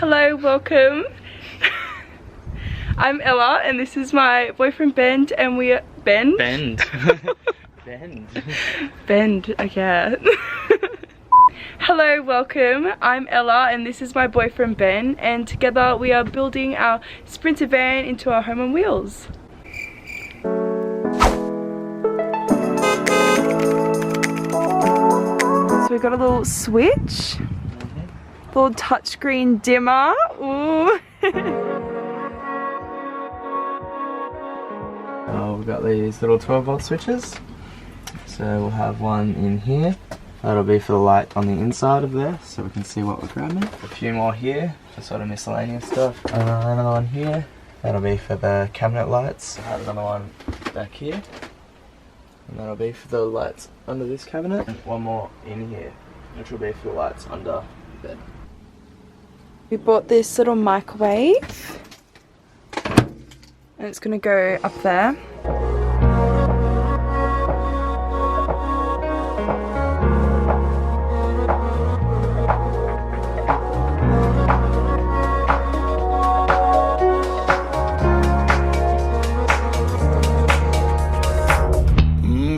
Hello, welcome. I'm Ella and this is my boyfriend Ben and we are... Bend? Bend, okay. Hello, welcome. I'm Ella and this is my boyfriend Ben and together we are building our Sprinter van into our home on wheels. So we've got a little switch. Little touchscreen dimmer. Ooh. We've got these little 12-volt switches. So we'll have one in here. That'll be for the light on the inside of there, so we can see what we're grabbing. A few more here for sort of miscellaneous stuff. Another one here. That'll be for the cabinet lights. I have another one back here. And that'll be for the lights under this cabinet. And one more in here, which will be for the lights under the bed. We bought this little microwave and it's going to go up there.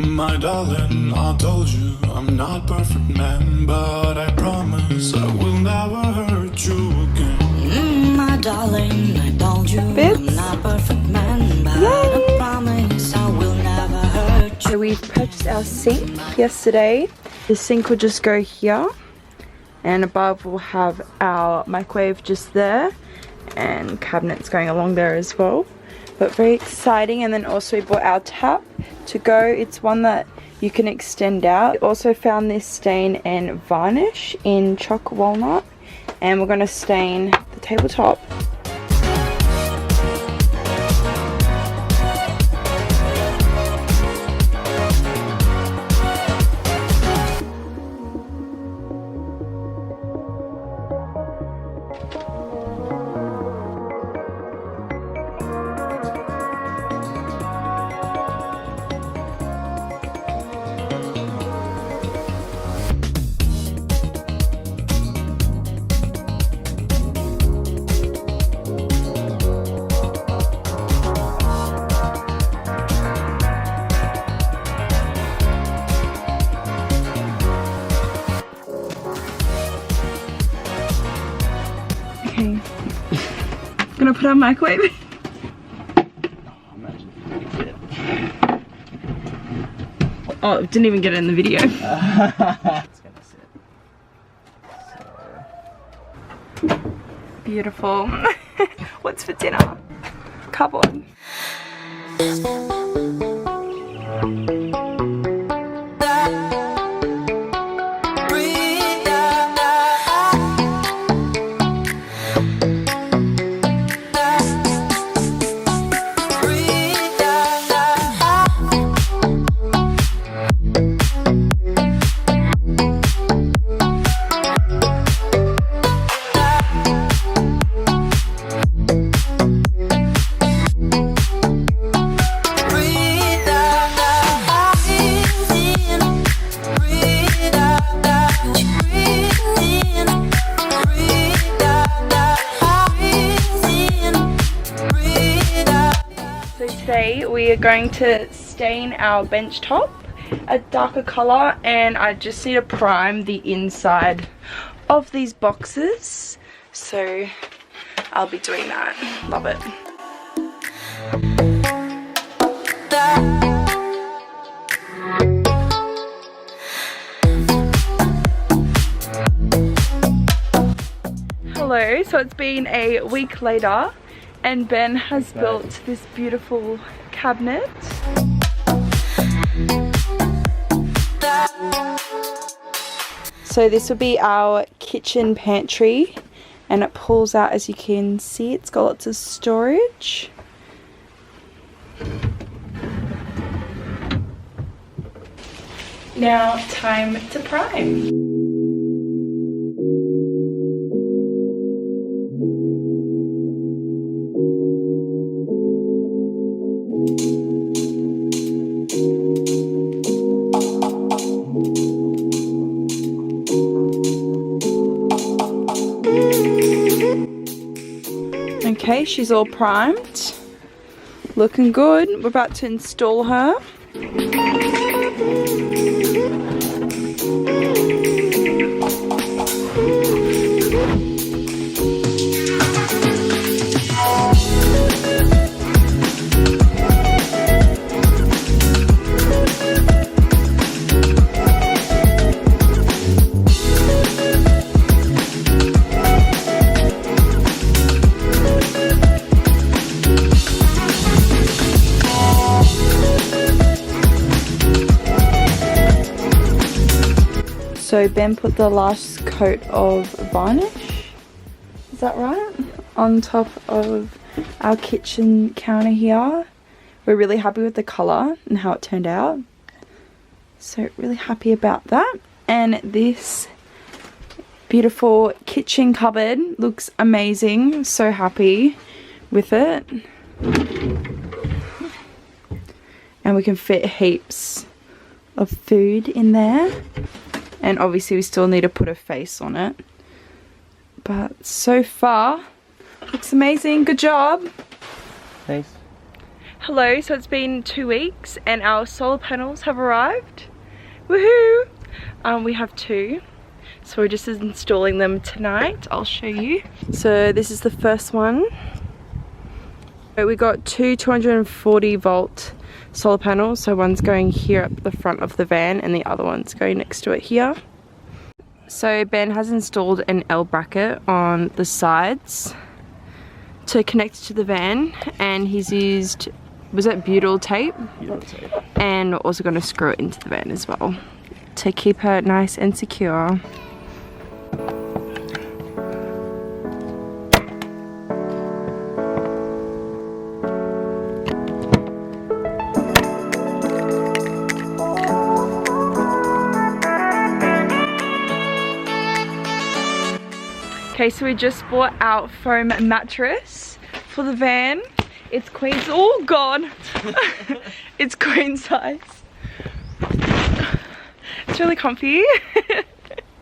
My darling, I told you I'm not a perfect man, but I promise I will never hurt you again. My darling, I told you I'm not a perfect man, but I promise I will never hurt you. So we've purchased our sink yesterday. The sink will just go here and above we'll have our microwave just there and cabinets going along there as well. But very exciting. And then also we bought our tap to go. It's one that you can extend out. We also found this stain and varnish in choc walnut and we're going to stain the tabletop. Okay, gonna put our microwave. Oh, didn't even get it in the video. It's gonna sit. Beautiful. What's for dinner? Cupboard. Today we are going to stain our bench top a darker colour and I just need to prime the inside of these boxes, so I'll be doing that. Love it. Hello, so it's been a week later and Ben has built this beautiful cabinet. So this will be our kitchen pantry and it pulls out, as you can see, it's got lots of storage. Now time to prime. Okay, she's all primed. Looking good. We're about to install her. So Ben put the last coat of varnish, is that right, on top of our kitchen counter here. We're really happy with the colour and how it turned out. So really happy about that. And this beautiful kitchen cupboard looks amazing. So happy with it. And we can fit heaps of food in there. And obviously we still need to put a face on it. But so far, looks amazing. Good job. Thanks. Hello, so it's been 2 weeks and our solar panels have arrived. Woohoo! We have 2. So we're just installing them tonight. I'll show you. So this is the first one. So we got 2 240 volt solar panels. So one's going here up the front of the van and the other one's going next to it here. So Ben has installed an L bracket on the sides to connect to the van, and he's used, was that butyl tape? Butyl tape. And we're also going to screw it into the van as well to keep her nice and secure. Okay, so we just bought our foam mattress for the van. It's queen, oh god, it's queen size. It's really comfy.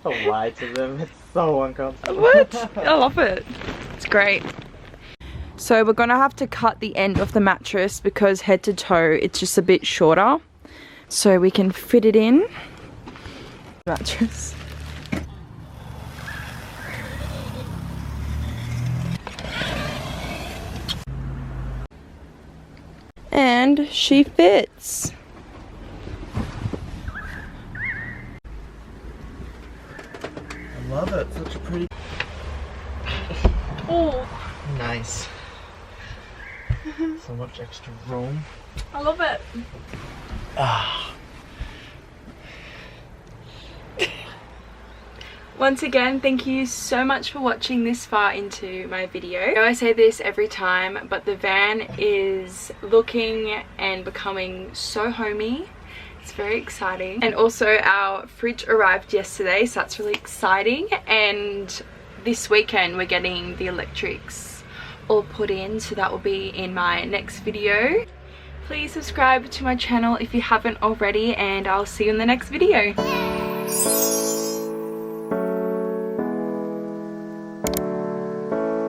Don't lie to them, it's so uncomfortable. What? I love it. It's great. So we're gonna have to cut the end of the mattress because head to toe it's just a bit shorter. So we can fit it in. Mattress. And she fits. I love it, such a pretty... Oh, Nice. So much extra room. I love it. Ah. Once again, thank you so much for watching this far into my video. I know I say this every time, but the van is looking and becoming so homey. It's very exciting. And also our fridge arrived yesterday, so that's really exciting. And this weekend we're getting the electrics all put in, so that will be in my next video. Please subscribe to my channel if you haven't already, and I'll see you in the next video.